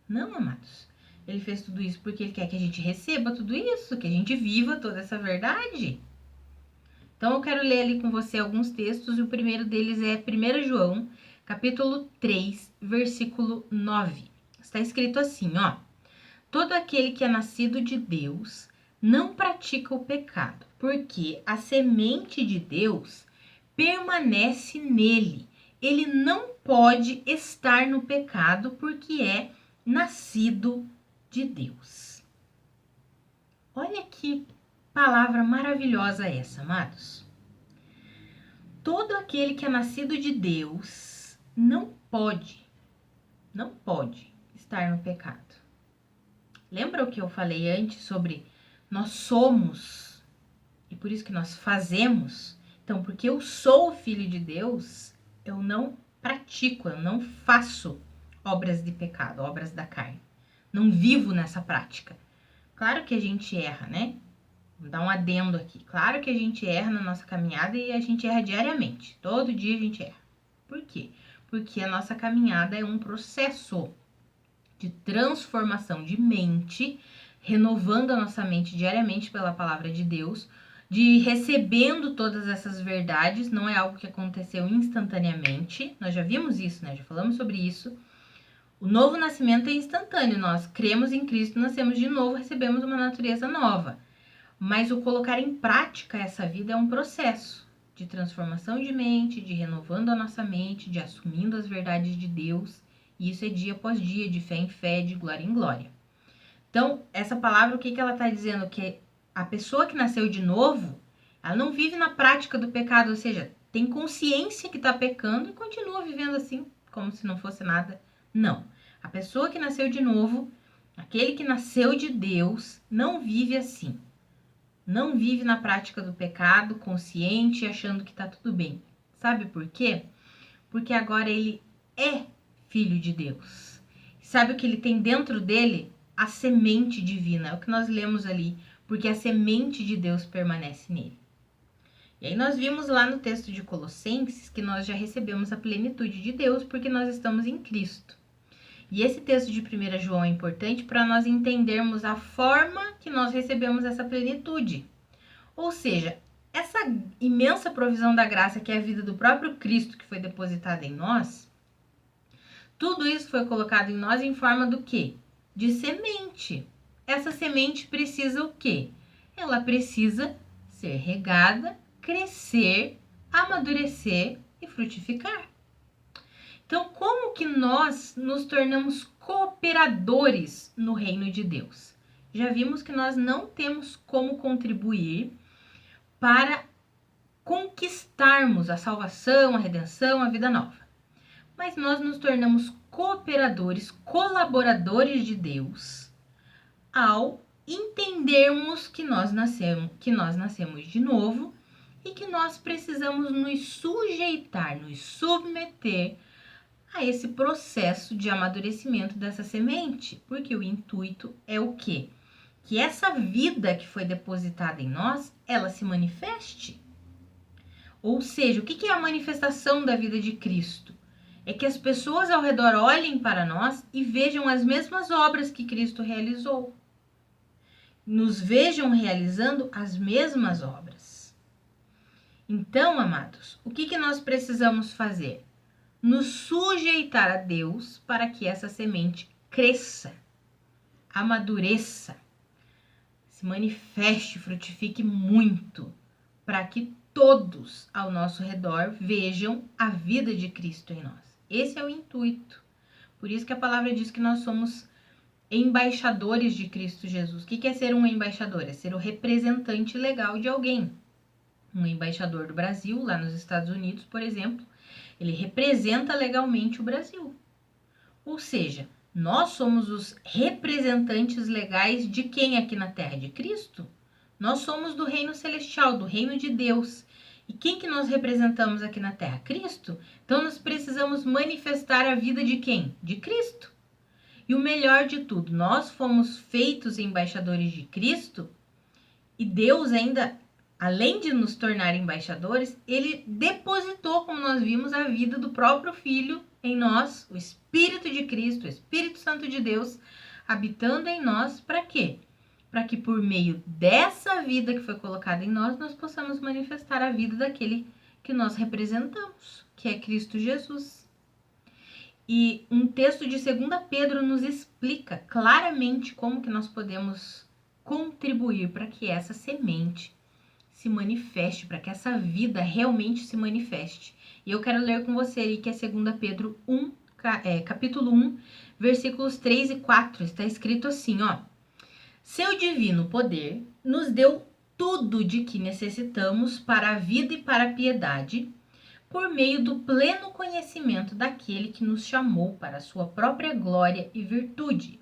A: Não, amados. Ele fez tudo isso porque ele quer que a gente receba tudo isso, que a gente viva toda essa verdade. Então eu quero ler ali com você alguns textos, e o primeiro deles é 1 João, capítulo 3, versículo 9. Está escrito assim, ó: todo aquele que é nascido de Deus não pratica o pecado, porque a semente de Deus permanece nele. Ele não pode estar no pecado porque é nascido de Deus. Olha que palavra maravilhosa essa, amados. Todo aquele que é nascido de Deus não pode estar no pecado. Lembra o que eu falei antes sobre nós somos e por isso que nós fazemos? Então, porque eu sou filho de Deus, eu não pratico, eu não faço obras de pecado, obras da carne. Não vivo nessa prática. Claro que a gente erra, né? Vou dar um adendo aqui. Claro que a gente erra na nossa caminhada e a gente erra diariamente. Todo dia a gente erra. Por quê? Porque a nossa caminhada é um processo de transformação de mente, renovando a nossa mente diariamente pela palavra de Deus, de recebendo todas essas verdades, não é algo que aconteceu instantaneamente. Nós já vimos isso, né? Já falamos sobre isso. O novo nascimento é instantâneo. Nós cremos em Cristo, nascemos de novo, recebemos uma natureza nova. Mas o colocar em prática essa vida é um processo de transformação de mente, de renovando a nossa mente, de assumindo as verdades de Deus. E isso é dia após dia, de fé em fé, de glória em glória. Então, essa palavra, o que ela está dizendo? Que a pessoa que nasceu de novo, ela não vive na prática do pecado, ou seja, tem consciência que está pecando e continua vivendo assim, como se não fosse nada. Não. A pessoa que nasceu de novo, aquele que nasceu de Deus, não vive assim. Não vive na prática do pecado, consciente, achando que está tudo bem. Sabe por quê? Porque agora ele é filho de Deus. Sabe o que ele tem dentro dele? A semente divina. É o que nós lemos ali. Porque a semente de Deus permanece nele. E aí nós vimos lá no texto de Colossenses que nós já recebemos a plenitude de Deus porque nós estamos em Cristo. E esse texto de 1 João é importante para nós entendermos a forma que nós recebemos essa plenitude. Ou seja, essa imensa provisão da graça que é a vida do próprio Cristo que foi depositada em nós, tudo isso foi colocado em nós em forma do quê? De semente. Essa semente precisa o quê? Ela precisa ser regada, crescer, amadurecer e frutificar. Então, como que nós nos tornamos cooperadores no reino de Deus? Já vimos que nós não temos como contribuir para conquistarmos a salvação, a redenção, a vida nova. Mas nós nos tornamos cooperadores, colaboradores de Deus ao entendermos que nós nascemos de novo e que nós precisamos nos sujeitar, nos submeter a esse processo de amadurecimento dessa semente, porque o intuito é o quê? Que essa vida que foi depositada em nós, ela se manifeste. Ou seja, o que é a manifestação da vida de Cristo? É que as pessoas ao redor olhem para nós e vejam as mesmas obras que Cristo realizou. Nos vejam realizando as mesmas obras. Então, amados, o que nós precisamos fazer? Nos sujeitar a Deus para que essa semente cresça, amadureça, se manifeste, frutifique muito, para que todos ao nosso redor vejam a vida de Cristo em nós. Esse é o intuito. Por isso que a palavra diz que nós somos embaixadores de Cristo Jesus. O que é ser um embaixador? É ser o representante legal de alguém. Um embaixador do Brasil, lá nos Estados Unidos, por exemplo, ele representa legalmente o Brasil. Ou seja, nós somos os representantes legais de quem aqui na Terra? De Cristo. Nós somos do reino celestial, do reino de Deus. E quem que nós representamos aqui na Terra? Cristo. Então nós precisamos manifestar a vida de quem? De Cristo. E o melhor de tudo, nós fomos feitos embaixadores de Cristo e Deus ainda, além de nos tornar embaixadores, ele depositou, como nós vimos, a vida do próprio Filho em nós, o Espírito de Cristo, o Espírito Santo de Deus, habitando em nós, para quê? Para que por meio dessa vida que foi colocada em nós, nós possamos manifestar a vida daquele que nós representamos, que é Cristo Jesus. E um texto de 2 Pedro nos explica claramente como que nós podemos contribuir para que essa semente se manifeste, para que essa vida realmente se manifeste. E eu quero ler com você aí que é 2 Pedro 1, capítulo 1, versículos 3 e 4. Está escrito assim, ó. Seu divino poder nos deu tudo de que necessitamos para a vida e para a piedade, por meio do pleno conhecimento daquele que nos chamou para a sua própria glória e virtude.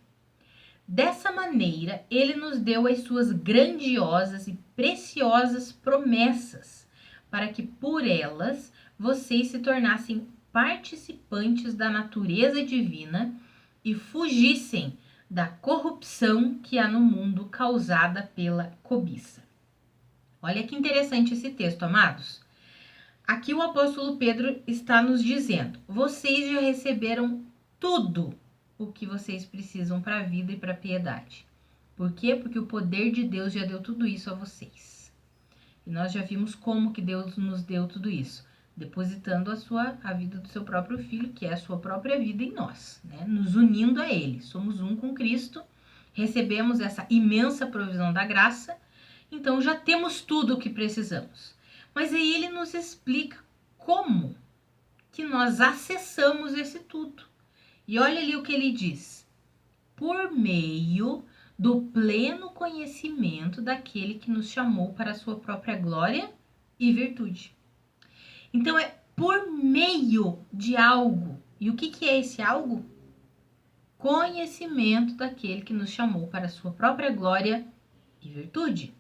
A: Dessa maneira, ele nos deu as suas grandiosas e preciosas promessas, para que por elas vocês se tornassem participantes da natureza divina e fugissem da corrupção que há no mundo causada pela cobiça. Olha que interessante esse texto, amados. Aqui o apóstolo Pedro está nos dizendo: vocês já receberam tudo o que vocês precisam para a vida e para a piedade. Por quê? Porque o poder de Deus já deu tudo isso a vocês. E nós já vimos como que Deus nos deu tudo isso, depositando a vida do seu próprio Filho, que é a sua própria vida, em nós, né? Nos unindo a Ele. Somos um com Cristo, recebemos essa imensa provisão da graça, então já temos tudo o que precisamos. Mas aí ele nos explica como que nós acessamos esse tudo. E olha ali o que ele diz: por meio do pleno conhecimento daquele que nos chamou para a sua própria glória e virtude. Então é por meio de algo. E o que é esse algo? Conhecimento daquele que nos chamou para a sua própria glória e virtude.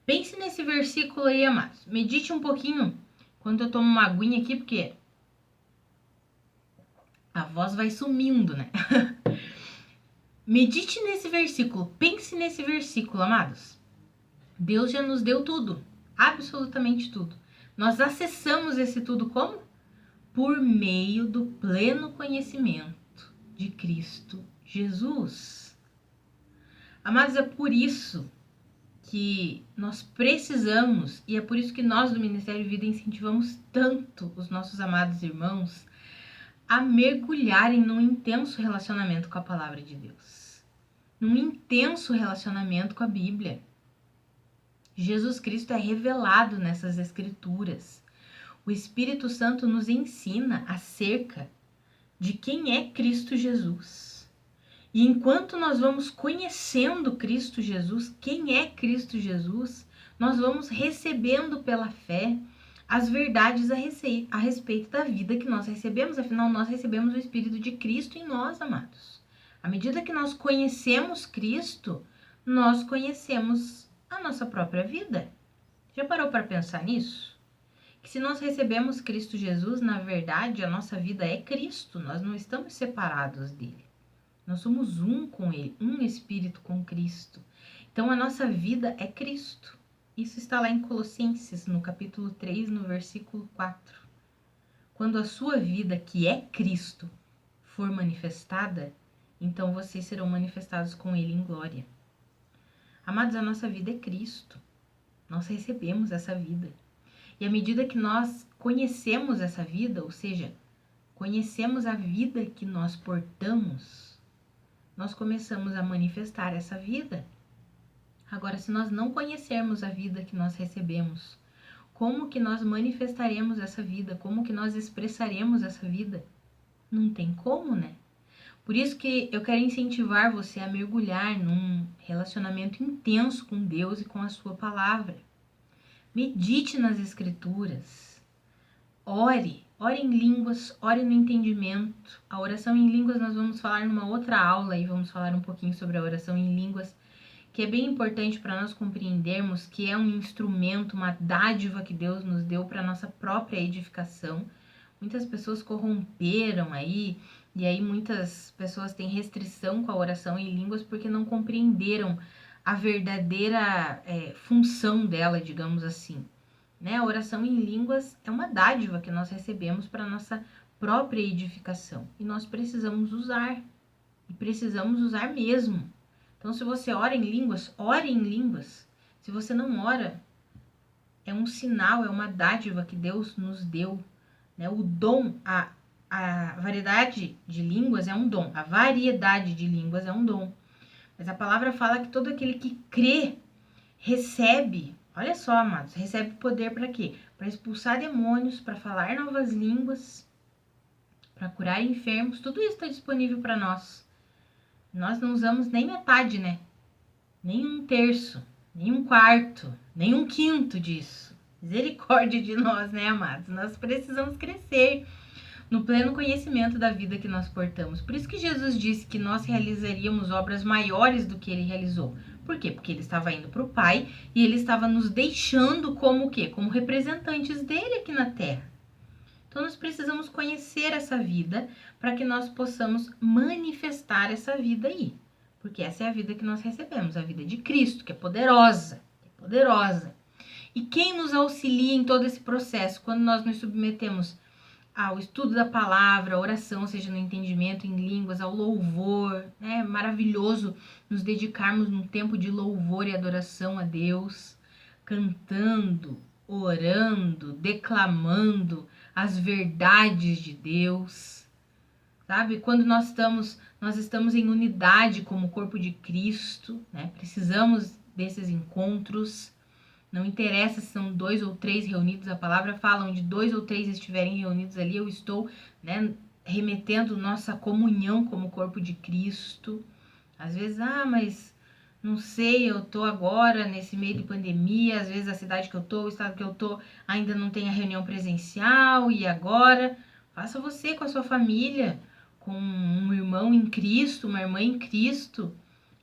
A: Pense nesse versículo aí, amados. Medite um pouquinho quando eu tomo uma aguinha aqui, porque a voz vai sumindo, né? Medite nesse versículo, pense nesse versículo, amados. Deus já nos deu tudo, absolutamente tudo. Nós acessamos esse tudo como? Por meio do pleno conhecimento de Cristo Jesus. Amados, é por isso que nós precisamos, e é por isso que nós do Ministério Vida incentivamos tanto os nossos amados irmãos a mergulharem num intenso relacionamento com a palavra de Deus, num intenso relacionamento com a Bíblia. Jesus Cristo é revelado nessas escrituras. O Espírito Santo nos ensina acerca de quem é Cristo Jesus. E enquanto nós vamos conhecendo Cristo Jesus, quem é Cristo Jesus, nós vamos recebendo pela fé as verdades a respeito da vida que nós recebemos. Afinal, nós recebemos o Espírito de Cristo em nós, amados. À medida que nós conhecemos Cristo, nós conhecemos a nossa própria vida. Já parou para pensar nisso? Que se nós recebemos Cristo Jesus, na verdade, a nossa vida é Cristo. Nós não estamos separados dele. Nós somos um com ele, um espírito com Cristo. Então, a nossa vida é Cristo. Isso está lá em Colossenses, no capítulo 3, no versículo 4. Quando a sua vida, que é Cristo, for manifestada, então vocês serão manifestados com ele em glória. Amados, a nossa vida é Cristo. Nós recebemos essa vida. E à medida que nós conhecemos essa vida, ou seja, conhecemos a vida que nós portamos, nós começamos a manifestar essa vida. Agora, se nós não conhecermos a vida que nós recebemos, como que nós manifestaremos essa vida? Como que nós expressaremos essa vida? Não tem como, né? Por isso que eu quero incentivar você a mergulhar num relacionamento intenso com Deus e com a sua palavra. Medite nas escrituras. Ore em línguas, ore no entendimento. A oração em línguas nós vamos falar numa outra aula e vamos falar um pouquinho sobre a oração em línguas, que é bem importante para nós compreendermos que é um instrumento, uma dádiva que Deus nos deu para a nossa própria edificação. Muitas pessoas corromperam aí, e aí muitas pessoas têm restrição com a oração em línguas porque não compreenderam a verdadeira função dela, digamos assim. Né? A oração em línguas é uma dádiva que nós recebemos para a nossa própria edificação. E nós precisamos usar. E precisamos usar mesmo. Então, se você ora em línguas, ore em línguas. Se você não ora, é um sinal, é uma dádiva que Deus nos deu. Né? O dom, a variedade de línguas é um dom. A variedade de línguas é um dom. Mas a palavra fala que todo aquele que crê, recebe. Olha só, amados, recebe poder para quê? Para expulsar demônios, para falar novas línguas, para curar enfermos. Tudo isso está disponível para nós. Nós não usamos nem metade, né? Nem um terço, nem um quarto, nem um quinto disso. Misericórdia de nós, né, amados? Nós precisamos crescer no pleno conhecimento da vida que nós portamos. Por isso que Jesus disse que nós realizaríamos obras maiores do que ele realizou. Por quê? Porque ele estava indo para o Pai e ele estava nos deixando como o quê? Como representantes dele aqui na Terra. Então, nós precisamos conhecer essa vida para que nós possamos manifestar essa vida aí. porque essa é a vida que nós recebemos, a vida de Cristo, que é poderosa, E quem nos auxilia em todo esse processo, quando nós nos submetemos ao estudo da palavra, a oração, seja no entendimento em línguas, ao louvor, né? É maravilhoso nos dedicarmos num tempo de louvor e adoração a Deus, cantando, orando, declamando as verdades de Deus, sabe? Quando nós estamos em unidade como corpo de Cristo, né? Precisamos desses encontros. Não interessa se são 2 ou 3 reunidos, a palavra fala, onde 2 ou 3 estiverem reunidos ali, eu estou, né, remetendo nossa comunhão como corpo de Cristo. Às vezes, mas não sei, eu tô agora nesse meio de pandemia, às vezes a cidade que eu tô, o estado que eu tô, ainda não tem a reunião presencial, e agora? Faça você com a sua família, com um irmão em Cristo, uma irmã em Cristo.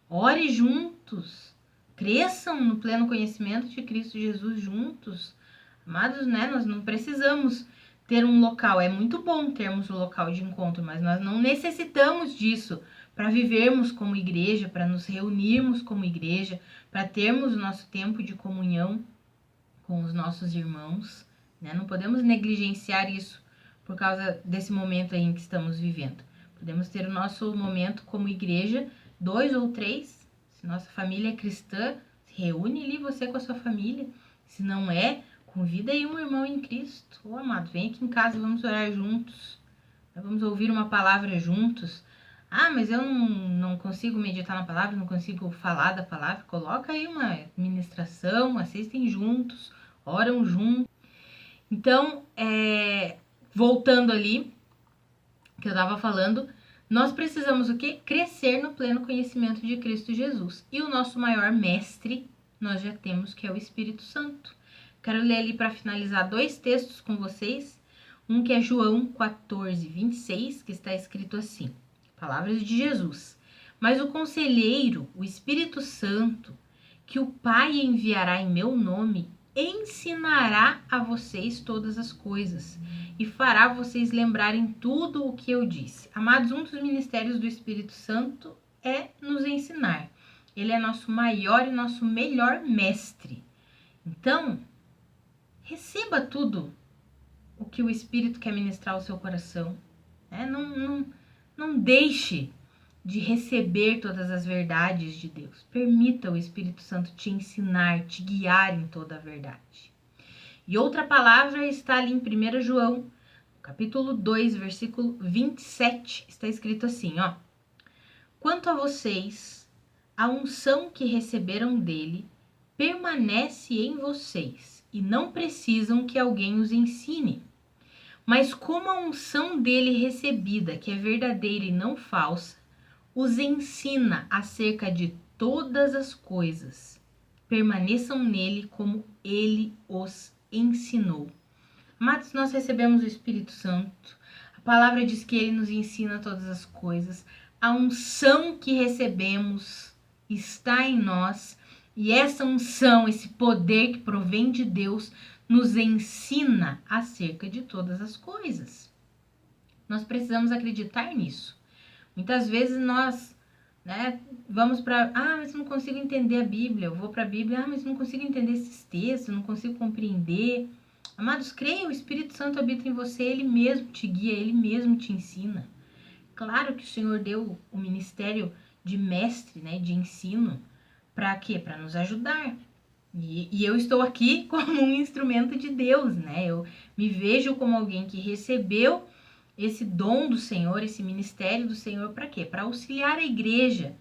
A: Ore juntos. Cresçam no pleno conhecimento de Cristo Jesus juntos. Amados, né? Nós não precisamos ter um local. É muito bom termos um local de encontro, mas nós não necessitamos disso para vivermos como igreja, para nos reunirmos como igreja, para termos o nosso tempo de comunhão com os nossos irmãos, né? Não podemos negligenciar isso por causa desse momento aí em que estamos vivendo. Podemos ter o nosso momento como igreja, 2 ou 3. Se nossa família é cristã, se reúne ali você com a sua família. Se não é, convida aí um irmão em Cristo. Ô, amado, vem aqui em casa, vamos orar juntos. Vamos ouvir uma palavra juntos. Mas eu não consigo meditar na palavra, não consigo falar da palavra. Coloca aí uma ministração, assistem juntos, oram juntos. Então, voltando ali, que eu estava falando, nós precisamos o quê? Crescer no pleno conhecimento de Cristo Jesus. E o nosso maior mestre, nós já temos, que é o Espírito Santo. Quero ler ali para finalizar 2 textos com vocês. Um que é João 14, 26, que está escrito assim. Palavras de Jesus. Mas o conselheiro, o Espírito Santo, que o Pai enviará em meu nome, ensinará a vocês todas as coisas e fará vocês lembrarem tudo o que eu disse. Amados, um dos ministérios do Espírito Santo é nos ensinar. Ele é nosso maior e nosso melhor mestre. Então, receba tudo o que o Espírito quer ministrar ao seu coração. Não deixe de receber todas as verdades de Deus. Permita o Espírito Santo te ensinar, te guiar em toda a verdade. E outra palavra está ali em 1 João, capítulo 2, versículo 27. Está escrito assim, Quanto a vocês, a unção que receberam dele permanece em vocês e não precisam que alguém os ensine. Mas como a unção dele recebida, que é verdadeira e não falsa, os ensina acerca de todas as coisas, permaneçam nele como ele os ensinou. Amados, nós recebemos o Espírito Santo. A palavra diz que ele nos ensina todas as coisas. A unção que recebemos está em nós. E essa unção, esse poder que provém de Deus, nos ensina acerca de todas as coisas. Nós precisamos acreditar nisso. Muitas vezes nós, vamos para... mas eu não consigo entender a Bíblia. Eu vou para a Bíblia, mas eu não consigo entender esses textos, eu não consigo compreender. Amados, creia, o Espírito Santo habita em você, ele mesmo te guia, ele mesmo te ensina. Claro que o Senhor deu o ministério de mestre, de ensino, para quê? Para nos ajudar. E eu estou aqui como um instrumento de Deus, Eu me vejo como alguém que recebeu esse dom do Senhor, esse ministério do Senhor, para quê? Para auxiliar a igreja,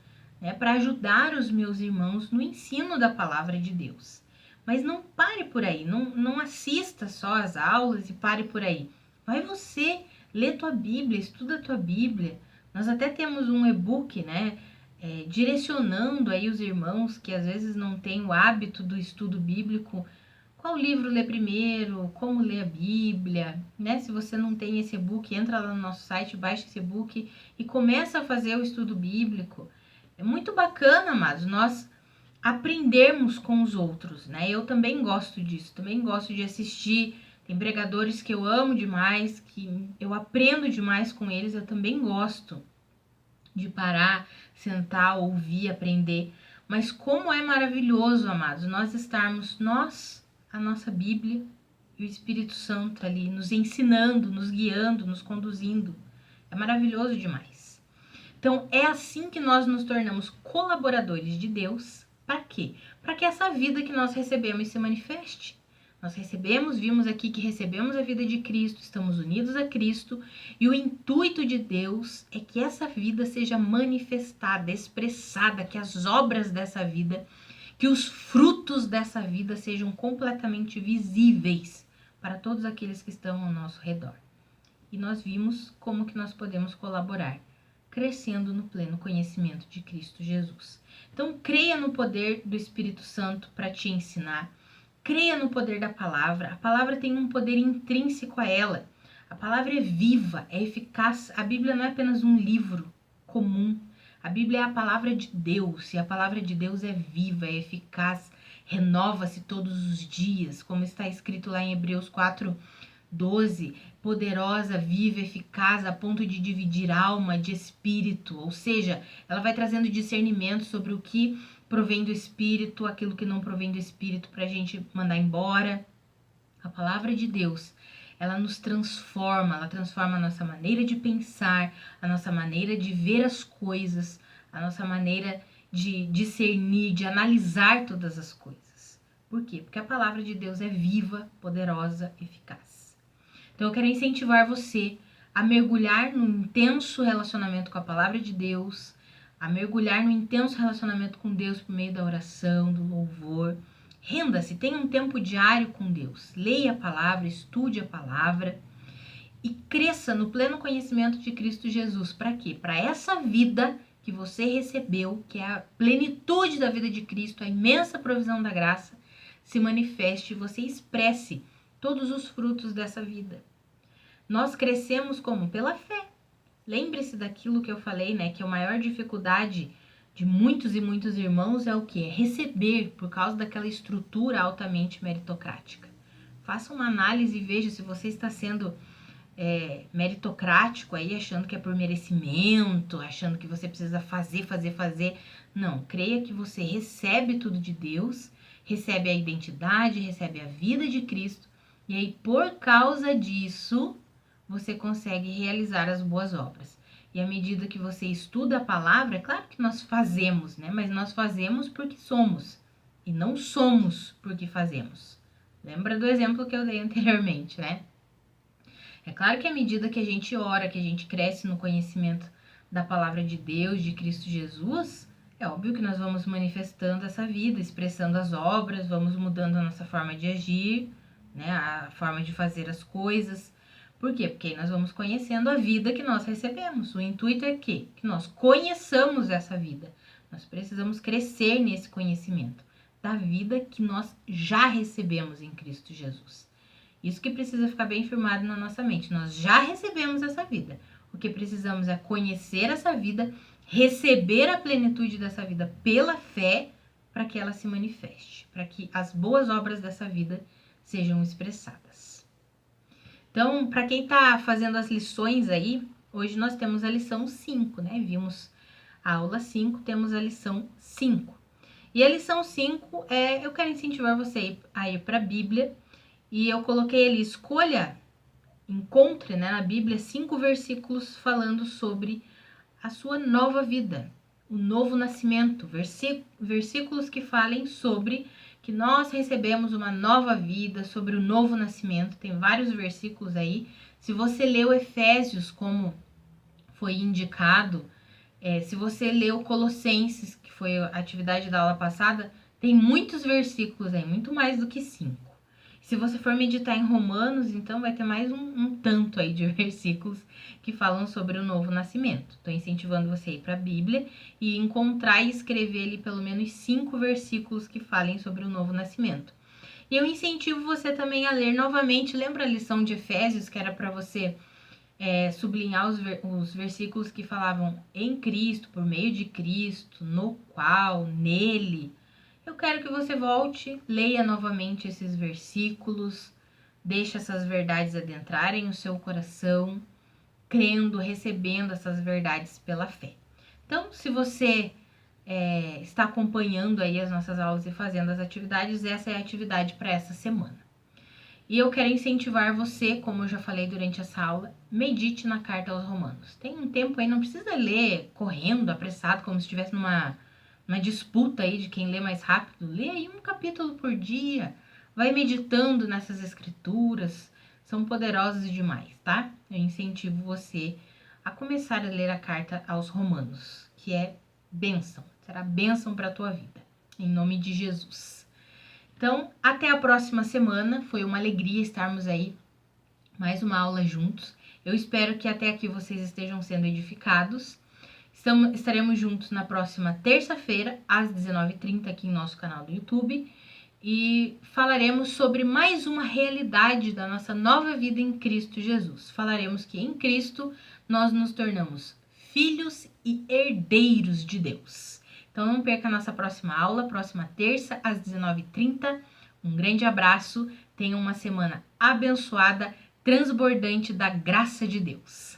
A: para ajudar os meus irmãos no ensino da palavra de Deus. Mas não pare por aí, não assista só as aulas e pare por aí. Vai você, lê tua Bíblia, estuda tua Bíblia. Nós até temos um e-book, direcionando aí os irmãos que às vezes não têm o hábito do estudo bíblico. Qual livro ler primeiro, como ler a Bíblia, Se você não tem esse e-book, entra lá no nosso site, baixa esse e-book e começa a fazer o estudo bíblico. É muito bacana, amados, nós aprendermos com os outros, Eu também gosto disso, também gosto de assistir. Tem pregadores que eu amo demais, que eu aprendo demais com eles, eu também gosto de parar, sentar, ouvir, aprender. Mas como é maravilhoso, amados, nós estarmos, a nossa Bíblia e o Espírito Santo ali nos ensinando, nos guiando, nos conduzindo. É maravilhoso demais. Então, é assim que nós nos tornamos colaboradores de Deus. Para quê? Para que essa vida que nós recebemos se manifeste. Nós recebemos, vimos aqui que recebemos a vida de Cristo, estamos unidos a Cristo, e o intuito de Deus é que essa vida seja manifestada, expressada, que as obras dessa vida, que os frutos dessa vida sejam completamente visíveis para todos aqueles que estão ao nosso redor. E nós vimos como que nós podemos colaborar, crescendo no pleno conhecimento de Cristo Jesus. Então, creia no poder do Espírito Santo para te ensinar. Creia no poder da palavra. A palavra tem um poder intrínseco a ela. A palavra é viva, é eficaz. A Bíblia não é apenas um livro comum. A Bíblia é a palavra de Deus. E a palavra de Deus é viva, é eficaz, renova-se todos os dias. Como está escrito lá em Hebreus 4:12. Poderosa, viva, eficaz, a ponto de dividir alma de espírito. Ou seja, ela vai trazendo discernimento sobre o que provém do Espírito, aquilo que não provém do Espírito para a gente mandar embora. A palavra de Deus, ela nos transforma, ela transforma a nossa maneira de pensar, a nossa maneira de ver as coisas, a nossa maneira de discernir, de analisar todas as coisas. Por quê? Porque a palavra de Deus é viva, poderosa, eficaz. Então eu quero incentivar você a mergulhar num intenso relacionamento com a palavra de Deus, a mergulhar no intenso relacionamento com Deus por meio da oração, do louvor. Renda-se, tenha um tempo diário com Deus. Leia a palavra, estude a palavra e cresça no pleno conhecimento de Cristo Jesus. Para quê? Para essa vida que você recebeu, que é a plenitude da vida de Cristo, a imensa provisão da graça, se manifeste e você expresse todos os frutos dessa vida. Nós crescemos como? Pela fé. Lembre-se daquilo que eu falei, né? Que a maior dificuldade de muitos e muitos irmãos é o quê? É receber, por causa daquela estrutura altamente meritocrática. Faça uma análise e veja se você está sendo meritocrático aí, achando que é por merecimento, achando que você precisa fazer. Não, creia que você recebe tudo de Deus, recebe a identidade, recebe a vida de Cristo, e aí por causa disso você consegue realizar as boas obras. E à medida que você estuda a palavra, é claro que nós fazemos, né? Mas nós fazemos porque somos, e não somos porque fazemos. Lembra do exemplo que eu dei anteriormente, né? É claro que à medida que a gente ora, que a gente cresce no conhecimento da palavra de Deus, de Cristo Jesus, é óbvio que nós vamos manifestando essa vida, expressando as obras, vamos mudando a nossa forma de agir, né? A forma de fazer as coisas. Por quê? Porque aí nós vamos conhecendo a vida que nós recebemos. O intuito é que nós conheçamos essa vida. Nós precisamos crescer nesse conhecimento da vida que nós já recebemos em Cristo Jesus. Isso que precisa ficar bem firmado na nossa mente. Nós já recebemos essa vida. O que precisamos é conhecer essa vida, receber a plenitude dessa vida pela fé, para que ela se manifeste, para que as boas obras dessa vida sejam expressadas. Então, para quem está fazendo as lições aí, hoje nós temos a lição 5, né? Vimos a aula 5, temos a lição 5. E a lição 5 eu quero incentivar você a ir para a Bíblia, e eu coloquei ali, encontre, né, na Bíblia 5 versículos falando sobre a sua nova vida, o novo nascimento, versículos que falem sobre que nós recebemos uma nova vida, sobre o novo nascimento. Tem vários versículos aí. Se você leu Efésios, como foi indicado, se você leu Colossenses, que foi a atividade da aula passada, tem muitos versículos aí, muito mais do que 5. Se você for meditar em Romanos, então vai ter mais um tanto aí de versículos que falam sobre o novo nascimento. Estou incentivando você a ir para a Bíblia e encontrar e escrever ali pelo menos 5 versículos que falem sobre o novo nascimento. E eu incentivo você também a ler novamente, lembra a lição de Efésios, que era para você sublinhar os versículos que falavam em Cristo, por meio de Cristo, no qual, nele. Eu quero que você volte, leia novamente esses versículos, deixe essas verdades adentrarem o seu coração, crendo, recebendo essas verdades pela fé. Então, se você está acompanhando aí as nossas aulas e fazendo as atividades, essa é a atividade para essa semana. E eu quero incentivar você, como eu já falei durante essa aula, medite na carta aos Romanos. Tem um tempo aí, não precisa ler correndo, apressado, como se estivesse numa disputa aí de quem lê mais rápido. Lê aí um capítulo por dia, vai meditando nessas escrituras, são poderosas demais, tá? Eu incentivo você a começar a ler a carta aos Romanos, que é bênção, será bênção para a tua vida, em nome de Jesus. Então, até a próxima semana, foi uma alegria estarmos aí, mais uma aula juntos. Eu espero que até aqui vocês estejam sendo edificados. Estaremos juntos na próxima terça-feira, às 19h30, aqui em nosso canal do YouTube, e falaremos sobre mais uma realidade da nossa nova vida em Cristo Jesus. Falaremos que em Cristo nós nos tornamos filhos e herdeiros de Deus. Então não perca a nossa próxima aula, próxima terça, às 19h30. Um grande abraço, tenha uma semana abençoada, transbordante da graça de Deus.